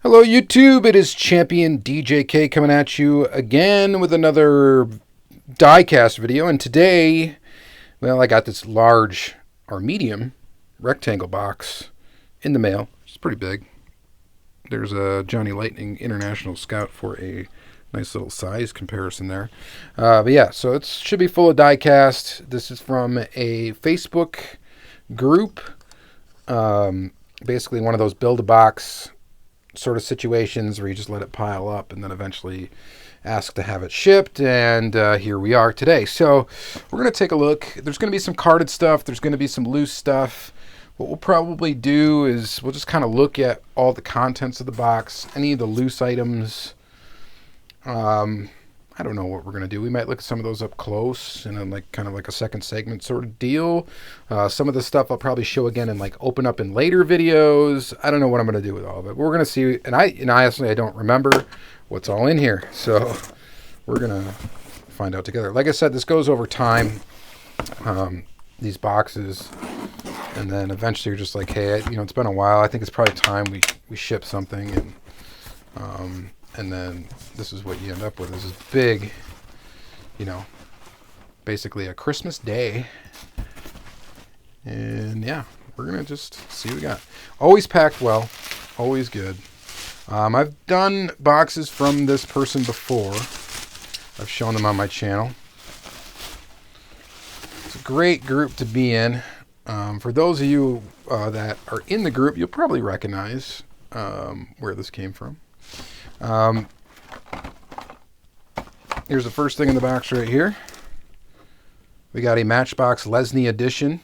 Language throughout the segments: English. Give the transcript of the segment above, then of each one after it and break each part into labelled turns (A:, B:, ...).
A: Hello YouTube, it is Championdjk coming at you again with another diecast video, and today, well, I got this large or medium rectangle box in the mail. It's pretty big. There's a Johnny Lightning International Scout for a nice little size comparison there. But yeah, so it should be full of diecast. This is from a Facebook group, basically one of those build-a-box sort of situations where you just let it pile up and then eventually ask to have it shipped, and here we are today. So we're going to take a look. There's going to be some carded stuff, there's going to be some loose stuff. What we'll probably do is we'll just kind of look at all the contents of the box, any of the loose items. I don't know what we're going to do. We might look at some of those up close and then kind of like a second segment sort of deal. Some of the stuff I'll probably show again and open up in later videos. I don't know what I'm going to do with all of it. We're going to see, and honestly I don't remember what's all in here. So we're going to find out together. Like I said, this goes over time, these boxes, and then eventually you're just like, hey, it's been a while. I think it's probably time we ship something, and then this is what you end up with. This is big, basically a Christmas day. And yeah, we're going to just see what we got. Always packed well, always good. I've done boxes from this person before. I've shown them on my channel. It's a great group to be in. For those of you that are in the group, you'll probably recognize where this came from. Here's the first thing in the box right here. We got a Matchbox Lesney edition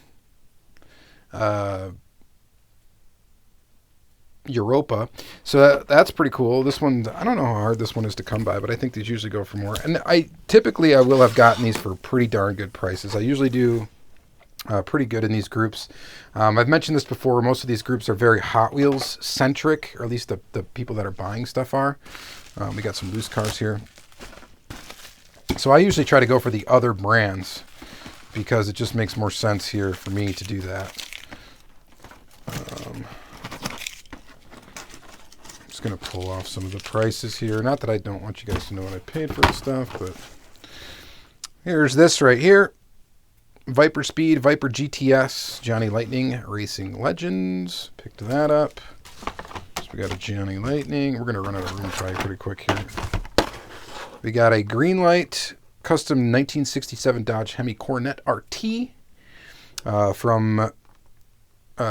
A: Europa. So that's pretty cool. This one, I don't know how hard this one is to come by, but I think these usually go for more. And I will have gotten these for pretty darn good prices. I usually do pretty good in these groups. I've mentioned this before. Most of these groups are very Hot Wheels centric, or at least the people that are buying stuff are. We got some loose cars here. So I usually try to go for the other brands because it just makes more sense here for me to do that. I'm just going to pull off some of the prices here. Not that I don't want you guys to know what I paid for the stuff, but here's this right here. Viper Speed, Viper GTS, Johnny Lightning Racing Legends. Picked that up. So we got a Johnny Lightning. We're going to run out of room probably pretty quick here. We got a Greenlight custom 1967 Dodge Hemi Coronet RT from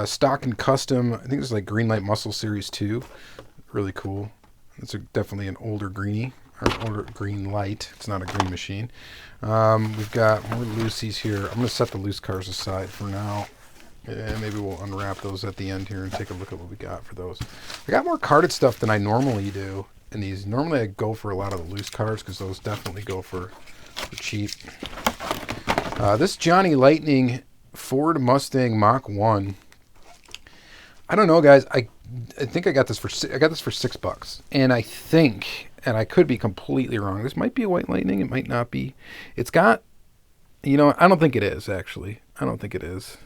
A: Stock and Custom. I think it's like Greenlight Muscle Series 2. Really cool. It's definitely an older greenie, or older Greenlight. It's not a green machine. We've got more loosies here. I'm going to set the loose cars aside for now. And maybe we'll unwrap those at the end here and take a look at what we got for those. I got more carded stuff than I normally do in these. Normally I go for a lot of the loose cars because those definitely go for cheap. This Johnny Lightning Ford Mustang Mach 1. I don't know, guys. I think I got this for $6, and I think, and I could be completely wrong, this might be a White Lightning, it might not be. It's got, I don't think it is, actually. I don't think it is.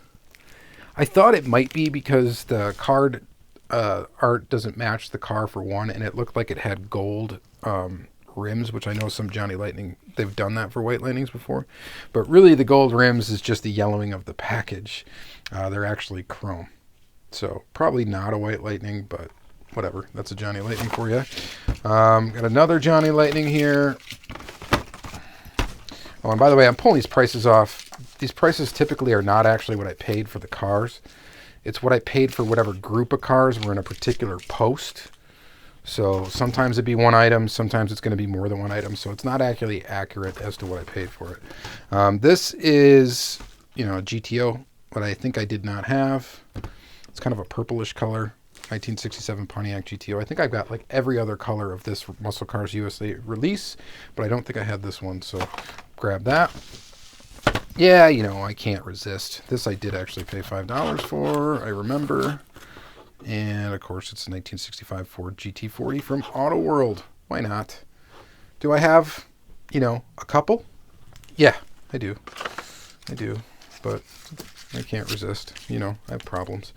A: I thought it might be because the card art doesn't match the car for one, and it looked like it had gold rims, which I know some Johnny Lightning, they've done that for White Lightnings before. But really the gold rims is just the yellowing of the package. They're actually chrome. So probably not a White Lightning, but whatever. That's a Johnny Lightning for you. Got another Johnny Lightning here. Oh, and by the way, I'm pulling these prices off. These prices typically are not actually what I paid for the cars. It's what I paid for whatever group of cars were in a particular post. So sometimes it'd be one item, sometimes it's going to be more than one item. So it's not actually accurate as to what I paid for it. This is, a GTO, what I think I did not have. It's kind of a purplish color, 1967 Pontiac Gto. I think I've got every other color of this Muscle Cars USA release, but I don't think I had this one, so grab that. Yeah, I can't resist. This I did actually pay $5 for, I remember. And of course it's a 1965 Ford Gt40 from Auto World. Why not? Do I have, a couple? Yeah, I do. But I can't resist. I have problems.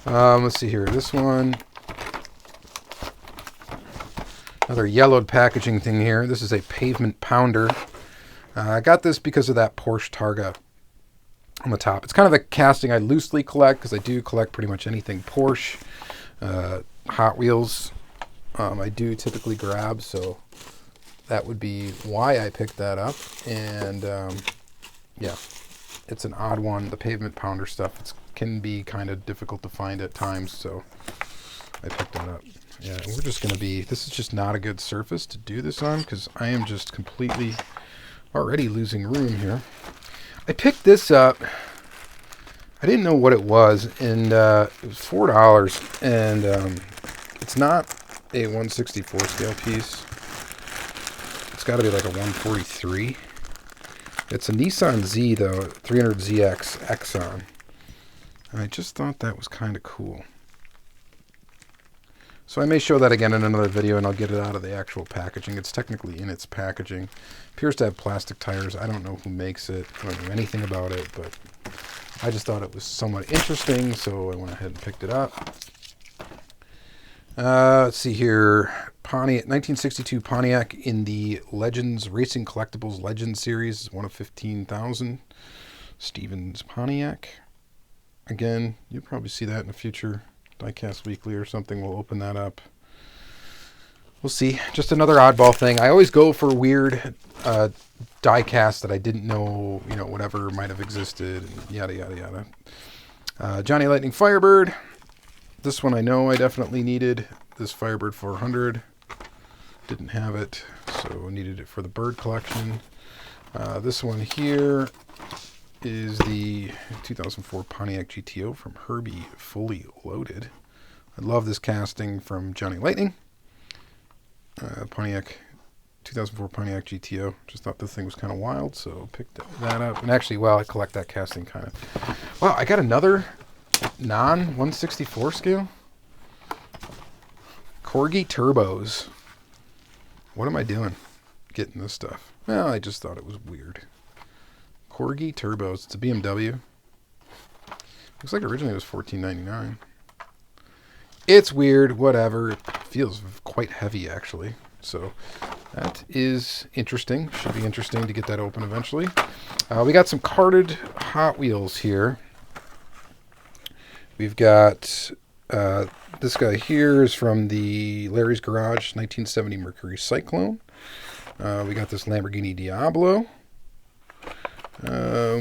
A: Let's see here. This one. Another yellowed packaging thing here. This is a Pavement Pounder. I got this because of that Porsche Targa on the top. It's kind of a casting I loosely collect because I do collect pretty much anything Porsche. Hot Wheels I do typically grab, so that would be why I picked that up. And yeah, it's an odd one. The Pavement Pounder stuff can be kind of difficult to find at times, so I picked that up. Yeah, and we're just going to be, this is just not a good surface to do this on because I am just completely already losing room here. I picked this up. I didn't know what it was, and it was $4, and it's not a 1/64 scale piece. It's got to be like a 143. It's a Nissan Z, though, 300ZX Exxon. And I just thought that was kind of cool. So I may show that again in another video, and I'll get it out of the actual packaging. It's technically in its packaging. Appears to have plastic tires. I don't know who makes it. I don't know anything about it, but I just thought it was somewhat interesting, so I went ahead and picked it up. Let's see here. 1962 Pontiac in the Legends Racing Collectibles Legends series, one of 15,000. Stevens Pontiac. Again, you'll probably see that in a future Diecast Weekly or something. We'll open that up. We'll see. Just another oddball thing. I always go for weird diecast that I didn't know, you know, whatever might have existed, and yada, yada, yada. Johnny Lightning Firebird. This one I know I definitely needed. This Firebird 400. Didn't have it, so needed it for the bird collection. This one here is the 2004 Pontiac Gto from Herbie, fully loaded. I love this casting from Johnny Lightning. Pontiac 2004 Pontiac Gto. Just thought this thing was kind of wild, so picked that up. And actually, well, I collect that casting kind of. Wow, I got another non-164 scale. Corgi Turbos. What am I doing getting this stuff? Well, I just thought it was weird. Corgi Turbos. It's a BMW. Looks like originally it was $14.99. It's weird, whatever. It feels quite heavy, actually. So that is interesting. Should be interesting to get that open eventually. We got some carded Hot Wheels here. We've got this guy here is from the Larry's Garage 1970 Mercury Cyclone. We got this Lamborghini Diablo,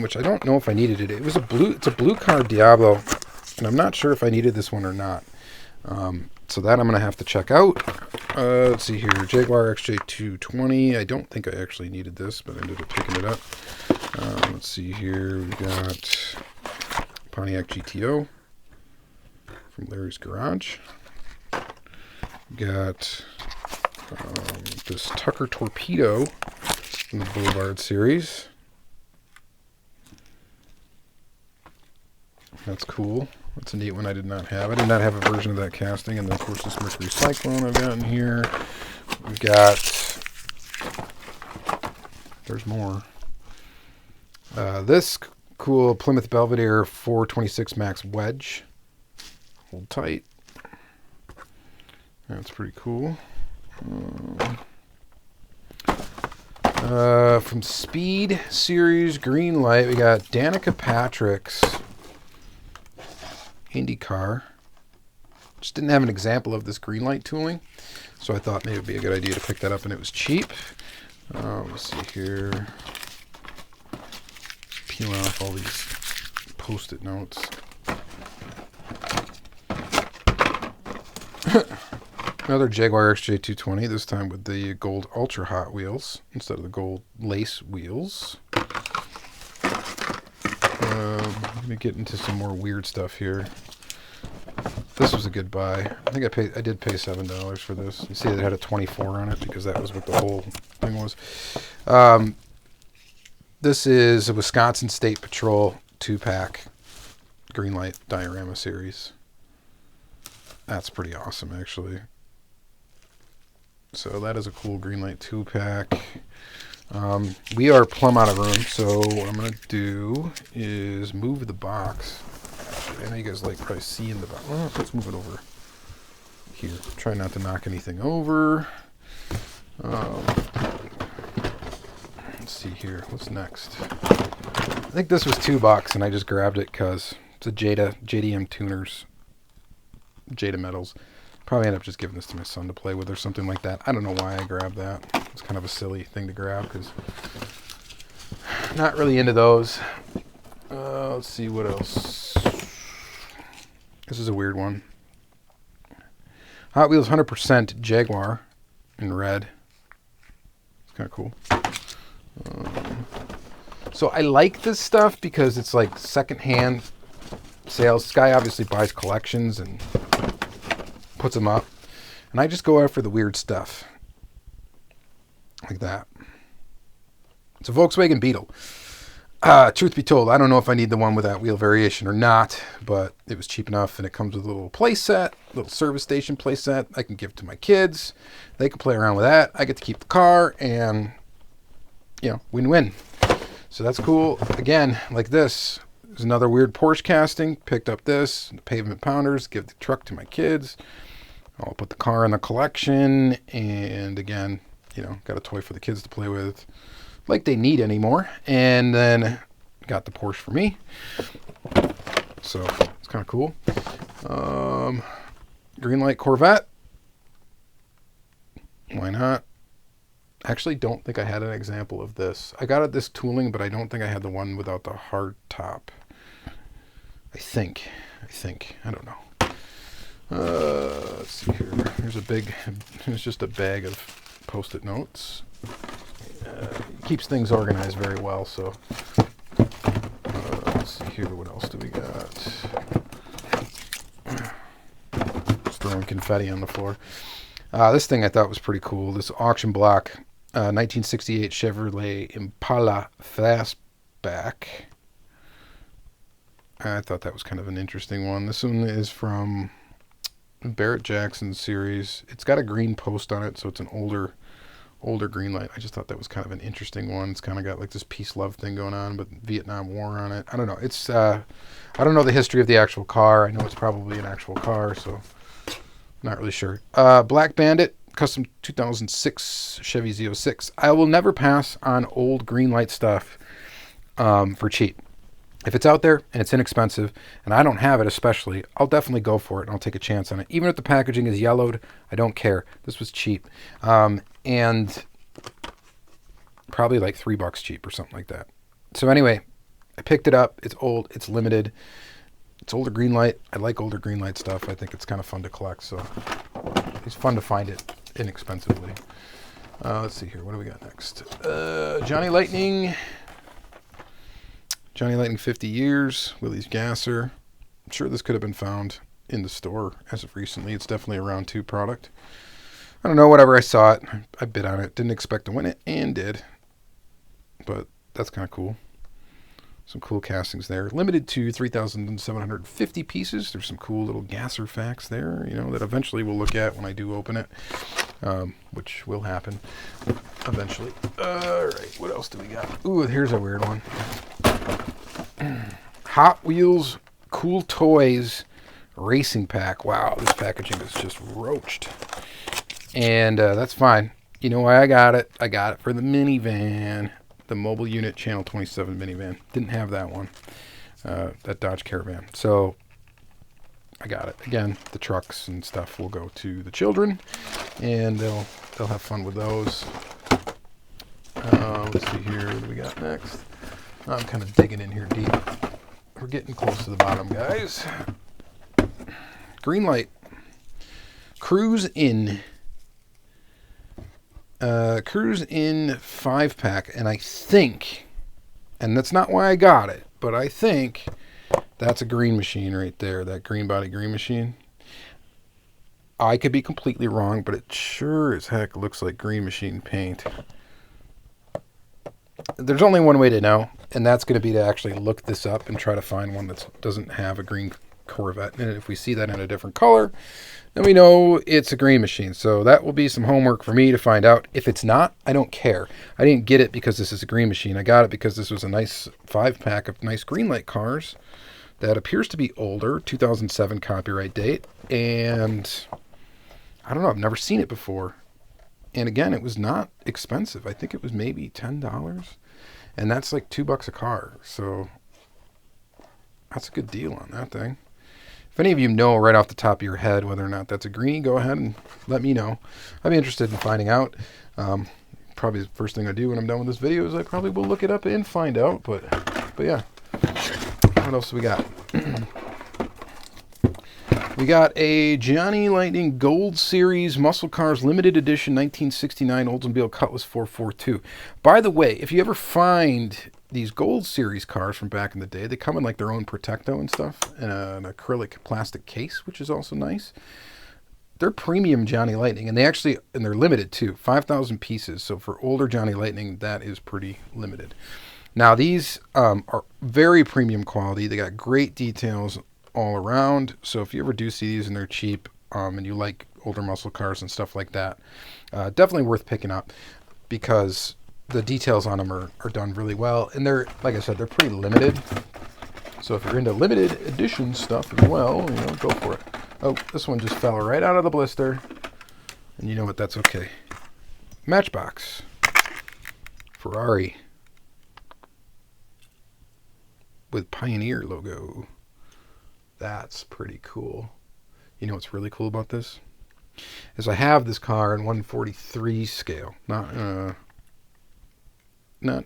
A: which I don't know if I needed it. It's a blue card Diablo, and I'm not sure if I needed this one or not. So that I'm going to have to check out. Let's see here. Jaguar Xj220. I don't think I actually needed this, but I ended up picking it up. Let's see here. We got Pontiac Gto from Larry's Garage. We got this Tucker Torpedo from the Boulevard series. That's cool. That's a neat one I did not have. I did not have a version of that casting. And then, of course, this Mercury Cyclone I've got in here. We've got... There's more. This cool Plymouth Belvedere 426 Max Wedge. Hold tight. That's pretty cool. From Speed Series Greenlight, we got Danica Patrick's IndyCar. Just didn't have an example of this Greenlight tooling, so I thought maybe it would be a good idea to pick that up, and it was cheap. Let's see here. Peel off all these Post-it notes. Another Jaguar Xj220, this time with the gold Ultra Hot Wheels instead of the gold lace wheels. Let me get into some more weird stuff here. This was a good buy. I think I did pay $7 for this. You see it had a 24 on it because that was what the whole thing was. This is a Wisconsin State Patrol 2-pack Greenlight diorama series. That's pretty awesome, actually. So that is a cool Greenlight 2-pack. We are plumb out of room, so what I'm going to do is move the box. Actually, I know you guys like probably seeing the box. Well, let's move it over here. Try not to knock anything over. Um, let's see here. What's next? I think this was $2 and I just grabbed it because it's a Jada Jdm Tuners. Jada metals. Probably end up just giving this to my son to play with or something like that. I don't know why I grabbed that. It's kind of a silly thing to grab because not really into those. Let's see what else. This is a weird one. Hot Wheels 100% Jaguar in red. It's kind of cool. So I like this stuff because it's like secondhand sales. This guy obviously buys collections and puts them up. And I just go after the weird stuff. Like that. It's a Volkswagen Beetle. Truth be told, I don't know if I need the one with that wheel variation or not, but it was cheap enough, and it comes with a little play set, little service station play set. I can give to my kids. They can play around with that. I get to keep the car, and, you know, win-win. So that's cool. Again, like this. There's another weird Porsche casting. Picked up this. The Pavement Pounders. Give the truck to my kids. I'll put the car in the collection, and again, you know, got a toy for the kids to play with. Like they need anymore. And then got the Porsche for me. So it's kind of cool. Greenlight Corvette. Why not? Actually don't think I had an example of this. I got this tooling, but I don't think I had the one without the hard top. I think. I don't know. Let's see here. Here's just a bag of Post-it notes. Keeps things organized very well, so let's see here, what else do we got? Just throwing confetti on the floor. This thing I thought was pretty cool. This auction block 1968 Chevrolet Impala Fastback. I thought that was kind of an interesting one. This one is from Barrett Jackson series. It's got a green post on it, so it's an older Greenlight. I just thought that was kind of an interesting one. It's kind of got like this peace love thing going on, but Vietnam War on it. I don't know. It's I don't know the history of the actual car. I know it's probably an actual car, so not really sure. Black Bandit, custom 2006 Chevy Z06. I will never pass on old Greenlight stuff for cheap. If it's out there and it's inexpensive, and I don't have it especially, I'll definitely go for it and I'll take a chance on it. Even if the packaging is yellowed, I don't care. This was cheap. And probably like $3 cheap or something like that. So anyway, I picked it up. It's old. It's limited. It's older Greenlight. I like older Greenlight stuff. I think it's kind of fun to collect. So it's fun to find it inexpensively. Let's see here. What do we got next? Johnny Lightning 50 years. Willie's Gasser. I'm sure this could have been found in the store as of recently. It's definitely a round 2 product. I don't know, whatever, I saw it. I bid on it. Didn't expect to win it, and did. But that's kind of cool. Some cool castings there. Limited to 3,750 pieces. There's some cool little gasser facts there, you know, that eventually we'll look at when I do open it, which will happen eventually. All right, what else do we got? Ooh, here's a weird one. Hot Wheels Cool Toys Racing Pack. Wow, this packaging is just roached. And that's fine. You know why I got it? I got it for the minivan. The mobile unit Channel 27 minivan. Didn't have that one. That Dodge Caravan. So I got it. Again, the trucks and stuff will go to the children. And they'll have fun with those. Let's see here. What do we got next? I'm kind of digging in here deep. We're getting close to the bottom, guys. Greenlight. Cruise In 5-pack, and I think, and that's not why I got it, but I think that's a green machine right there, that green body green machine. I could be completely wrong, but it sure as heck looks like green machine paint. There's only one way to know, and that's going to be to actually look this up and try to find one that doesn't have a green Corvette in it. If we see that in a different color, then we know it's a green machine. So that will be some homework for me to find out. If it's not, I don't care. I didn't get it because this is a green machine. I got it because this was a nice 5-pack of nice Greenlight cars that appears to be older, 2007 copyright date. And I don't know, I've never seen it before. And again, it was not expensive. I think it was maybe $10. And that's like $2 a car. So that's a good deal on that thing. If any of you know right off the top of your head whether or not that's a greenie, go ahead and let me know. I'd be interested in finding out. Probably the first thing I do when I'm done with this video is I probably will look it up and find out. But yeah. What else do we got? We got a Gianni Lightning Gold Series Muscle Cars Limited Edition 1969 Oldsmobile Cutlass 442. By the way, if you ever find these Gold Series cars from back in the day, they come in like their own Protecto and stuff, and an acrylic plastic case, which is also nice. They're premium Gianni Lightning, and they're limited too, 5,000 pieces. So for older Gianni Lightning, that is pretty limited. Now these are very premium quality. They got great details all around. So if you ever do see these and they're cheap, and you like older muscle cars and stuff like that, definitely worth picking up because the details on them are done really well. And they're, like I said, they're pretty limited. So if you're into limited edition stuff as well, go for it. Oh, this one just fell right out of the blister. And you know what? That's okay. Matchbox. Ferrari. With Pioneer logo. That's pretty cool. You know what's really cool about this? Is I have this car in 1/43 scale. Not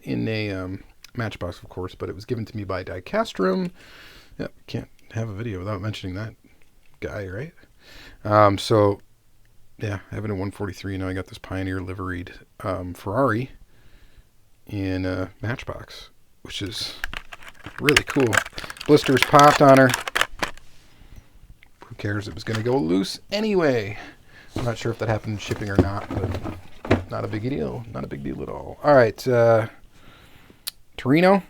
A: in a Matchbox, of course, but it was given to me by Diecast. Yep, can't have a video without mentioning that guy, right? So, yeah, I have it in 1/43. Now I got this Pioneer liveried Ferrari in Matchbox, which is really cool. Blisters popped on her. Who cares? It was going to go loose anyway. I'm not sure if that happened shipping or not, but not a big deal. Not a big deal at all. All right. Torino.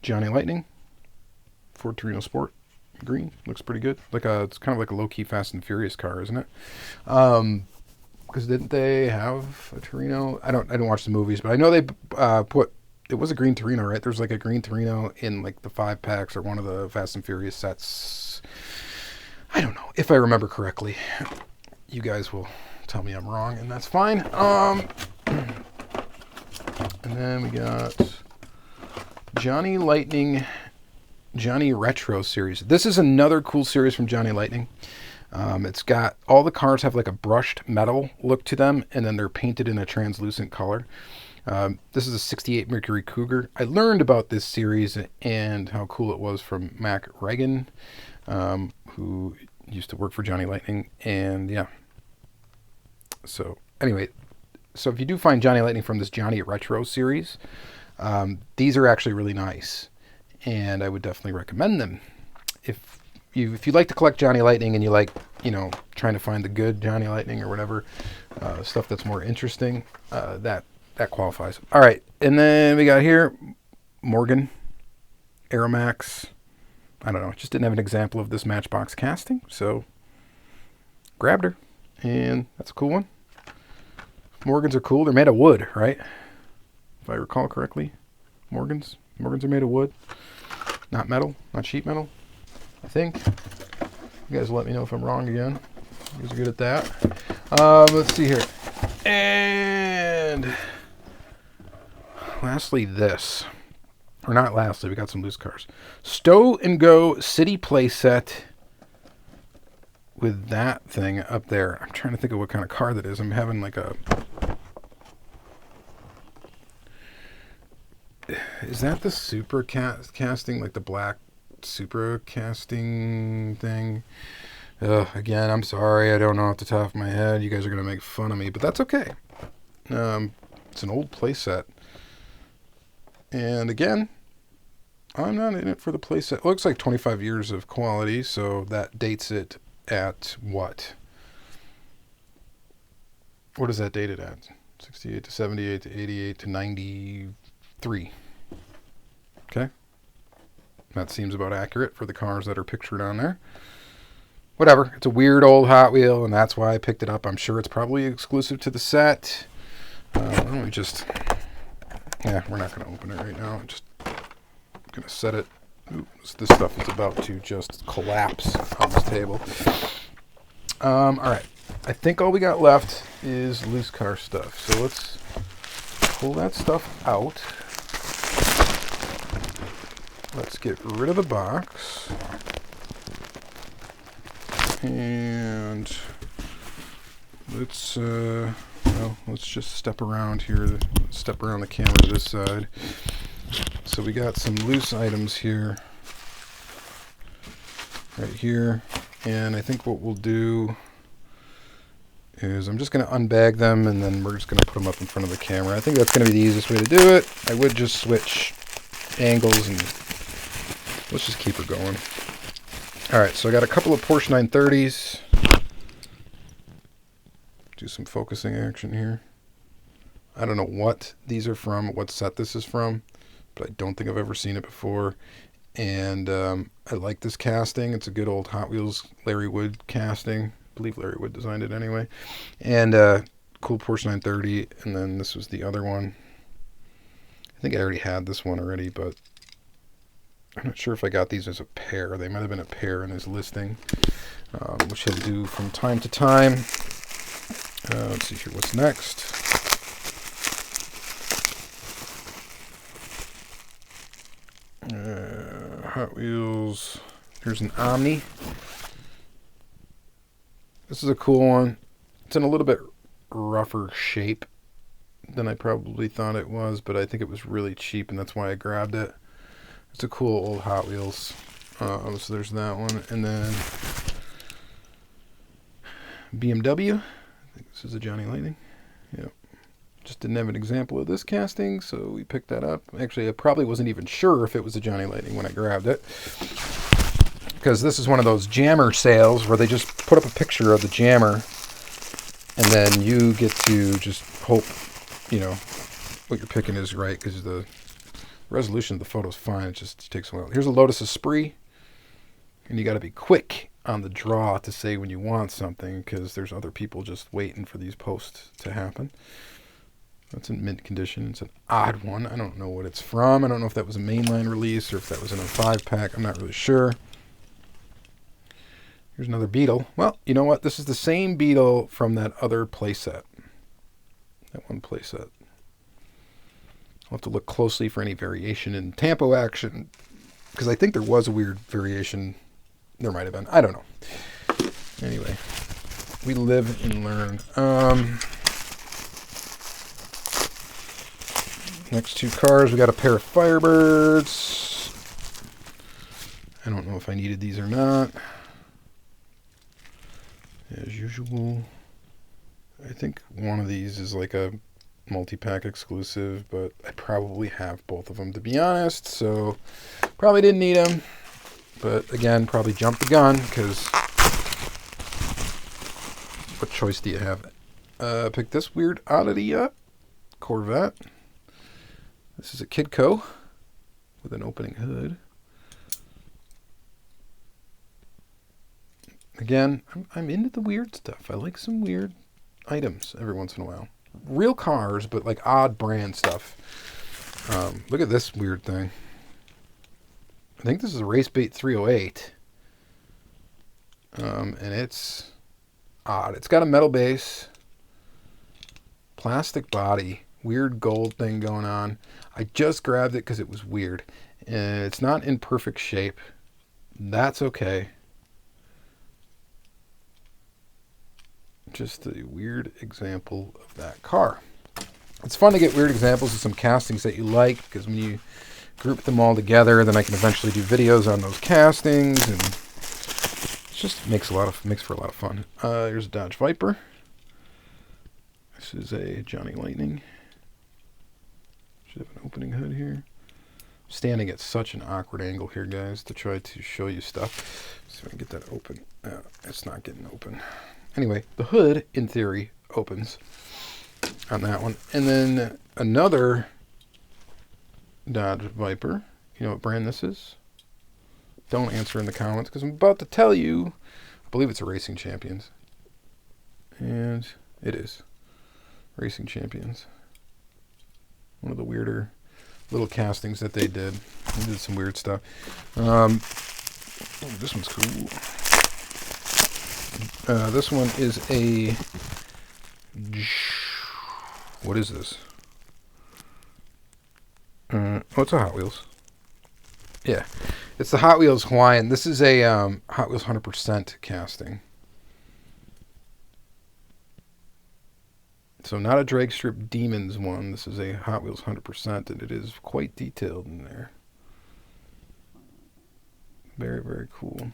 A: Gianni Lightning. Ford Torino Sport. Green. Looks pretty good. It's kind of like a low-key Fast and Furious car, isn't it? Because didn't they have a Torino? I didn't watch the movies, but I know they it was a green Torino, right? There's like a green Torino in like the 5-packs or one of the Fast and Furious sets. I don't know. If I remember correctly, you guys will tell me I'm wrong, and that's fine. And then we got Gianni Lightning, Gianni Retro series. This is another cool series from Gianni Lightning. It's got, all the cars have like a brushed metal look to them, and then they're painted in a translucent color. This is a 68 Mercury Cougar. I learned about this series and how cool it was from Mac Reagan, who used to work for Gianni Lightning. And yeah. So anyway, so if you do find Gianni Lightning from this Gianni Retro series, these are actually really nice. And I would definitely recommend them. If you like to collect Gianni Lightning and you like, trying to find the good Gianni Lightning or whatever, stuff that's more interesting, that qualifies. All right, and then we got here Morgan, Aeromax. I don't know, just didn't have an example of this Matchbox casting, so grabbed her, and that's a cool one. Morgans are cool. They're made of wood, right? If I recall correctly, Morgans are made of wood, not metal, not sheet metal, I think. You guys let me know if I'm wrong again. You guys are good at that. Let's see here. And lastly, this. Or not lastly, we got some loose cars. Stow and Go City Playset with that thing up there. I'm trying to think of what kind of car that is. I'm having like a... Is that the super casting, like the black super casting thing? Again, I'm sorry, I don't know off the top of my head. You guys are going to make fun of me, but that's okay. It's an old playset. And again, I'm not in it for the playset. It looks like 25 years of quality, so that dates it at what? What is that dated at? 68 to 78 to 88 to 93. Okay. That seems about accurate for the cars that are pictured on there. Whatever. It's a weird old Hot Wheel, and that's why I picked it up. I'm sure it's probably exclusive to the set. Why don't we just... Yeah, we're not going to open it right now. I'm just going to set it. Oops, this stuff is about to just collapse on this table. All right. I think all we got left is loose car stuff. So let's pull that stuff out. Let's get rid of the box. And let's just step around here. Step around the camera to this side. So we got some loose items here. Right here. And I think what we'll do is I'm just going to unbag them, and then we're just going to put them up in front of the camera. I think that's going to be the easiest way to do it. I would just switch angles, and let's just keep her going. Alright, so I got a couple of Porsche 930s. Do some focusing action here. I don't know what these are from, what set this is from, but I don't think I've ever seen it before. And I like this casting. It's a good old Hot Wheels Larry Wood casting. I believe Larry Wood designed it anyway. And cool Porsche 930. And then this was the other one. I think I already had this one already, but I'm not sure if I got these as a pair. They might have been a pair in his listing, which he'll do from time to time. Let's see here, what's next? Hot Wheels. Here's an Omni. This is a cool one. It's in a little bit rougher shape than I probably thought it was, but I think it was really cheap, and that's why I grabbed it. It's a cool old Hot Wheels. So there's that one. And then BMW. I think this is a Johnny Lightning. Yep. Just didn't have an example of this casting, so we picked that up. Actually, I probably wasn't even sure if it was a Johnny Lightning when I grabbed it, because this is one of those jammer sales where they just put up a picture of the jammer, and then you get to just hope, you know, what you're picking is right, because the resolution of the photo is fine. It just takes a while. Here's a Lotus Esprit, and you got to be quick on the draw to say when you want something, because there's other people just waiting for these posts to happen. That's in mint condition. It's an odd one. I don't know what it's from. I don't know if that was a mainline release or if that was in a 5-pack. I'm not really sure. Here's another Beetle. Well, you know what? This is the same Beetle from that other playset. That one playset. I'll have to look closely for any variation in tempo action, because I think there was a weird variation. There might have been. I don't know. Anyway, we live and learn. Next two cars, we got a pair of Firebirds. I don't know if I needed these or not. As usual, I think one of these is like a multi-pack exclusive, but I probably have both of them, to be honest, so probably didn't need them. But again, probably jumped the gun, because what choice do you have? Pick this weird oddity up. Corvette. This is a Gto with an opening hood. Again, I'm into the weird stuff. I like some weird items every once in a while. Real cars, but like odd brand stuff. Look at this weird thing. I think this is a Race Bait 308. And it's odd. It's got a metal base, plastic body, weird gold thing going on. I just grabbed it because it was weird. And it's not in perfect shape. That's okay. Just a weird example of that car. It's fun to get weird examples of some castings that you like, because when you group them all together, then I can eventually do videos on those castings, and it just makes for a lot of fun. Here's a Dodge Viper. This is a Johnny Lightning. Should have an opening hood here. I'm standing at such an awkward angle here, guys, to try to show you stuff. See if I can get that open. It's not getting open. Anyway, the hood, in theory, opens on that one. And then another Dodge Viper. You know what brand this is? Don't answer in the comments, because I'm about to tell you. I believe it's a Racing Champions. And it is. Racing Champions. One of the weirder little castings that they did. They did some weird stuff. Oh, this one's cool. This one is a... What is this? Oh, it's a Hot Wheels. Yeah, it's the Hot Wheels Hawaiian. This is a Hot Wheels 100% casting. So not a drag strip Demons one. This is a Hot Wheels 100%, and it is quite detailed in there. Very, very cool.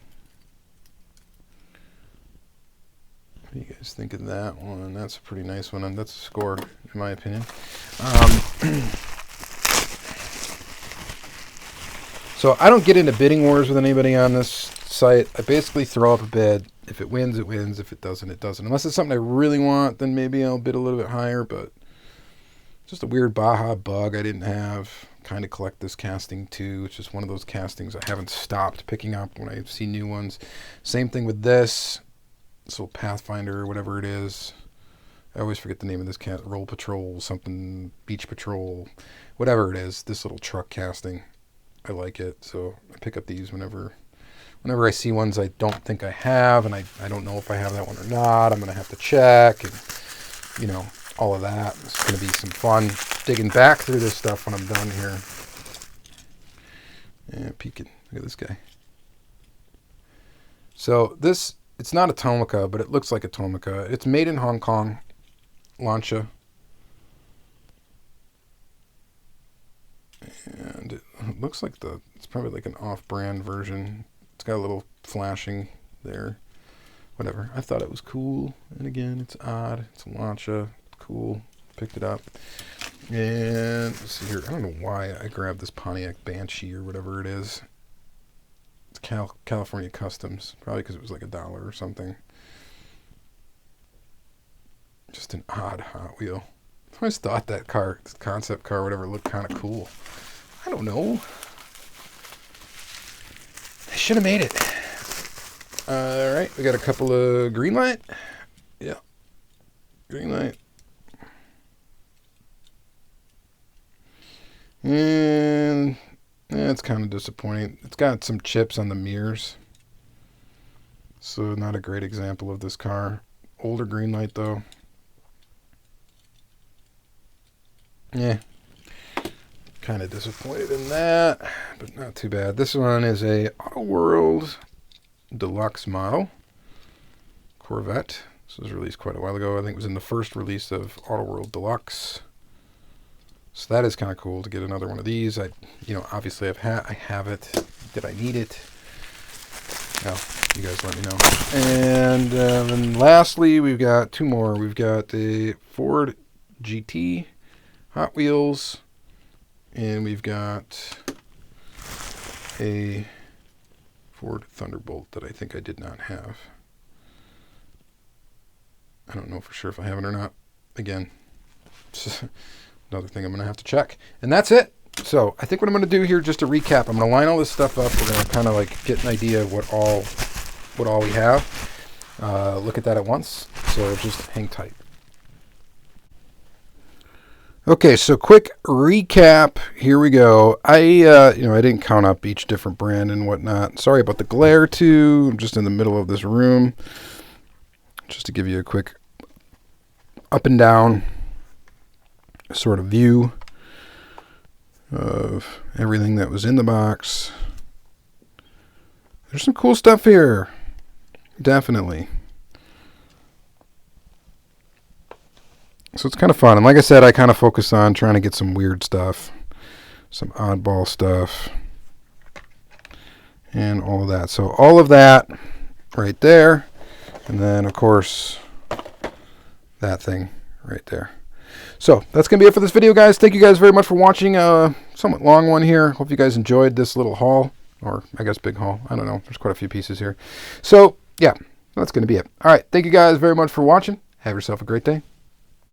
A: What do you guys think of that one? That's a pretty nice one. That's a score, in my opinion. So I don't get into bidding wars with anybody on this site. I basically throw up a bid. If it wins, it wins. If it doesn't, it doesn't. Unless it's something I really want, then maybe I'll bid a little bit higher. But just a weird Baja bug I didn't have. Kind of collect this casting too. It's just one of those castings I haven't stopped picking up when I see new ones. Same thing with this little Pathfinder or whatever it is. I always forget the name of this cat. Roll Patrol, something, Beach Patrol, whatever it is. This little truck casting. I like it, so I pick up these whenever I see ones I don't think I have, and I don't know if I have that one or not. I'm going to have to check, and, you know, all of that. It's going to be some fun digging back through this stuff when I'm done here. Yeah, peeking. Look at this guy. So this, it's not a Tomica, but it looks like a Tomica. It's made in Hong Kong, Lancia. And it looks like it's probably like an off-brand version. It's got a little flashing there. Whatever. I thought it was cool. And again, it's odd. It's a Lancia. Cool. Picked it up. And let's see here. I don't know why I grabbed this Pontiac Banshee or whatever it is. It's California Customs. Probably because it was like $1 or something. Just an odd Hot Wheel. I always thought that car, this concept car, whatever, looked kind of cool. I don't know. They should have made it. All right, we got a couple of Greenlight. Yeah, Greenlight. And it's kind of disappointing. It's got some chips on the mirrors. So not a great example of this car. Older Greenlight though. Yeah, kind of disappointed in that, but not too bad. This one is a Auto World Deluxe model Corvette. This was released quite a while ago. I think it was in the first release of Auto World Deluxe. So that is kind of cool to get another one of these. Obviously I have it. Did I need it? No, you guys let me know. And then lastly, we've got two more. We've got a Ford GT Hot Wheels, and we've got a Ford Thunderbolt that I think I did not have. I don't know for sure if I have it or not. Again, it's another thing I'm going to have to check. And that's it. So I think what I'm going to do here, just to recap, I'm going to line all this stuff up. We're going to kind of like get an idea of what all we have. Look at that at once. So just hang tight. Okay, so quick recap. Here we go. I didn't count up each different brand and whatnot. Sorry about the glare too. I'm just in the middle of this room. Just to give you a quick up and down sort of view of everything that was in the box. There's some cool stuff here. Definitely. So it's kind of fun. And like I said, I kind of focus on trying to get some weird stuff, some oddball stuff, and all of that. So all of that right there. And then, of course, that thing right there. So that's going to be it for this video, guys. Thank you guys very much for watching. Somewhat long one here. Hope you guys enjoyed this little haul, or I guess big haul. I don't know. There's quite a few pieces here. So, yeah, that's going to be it. All right. Thank you guys very much for watching. Have yourself a great day.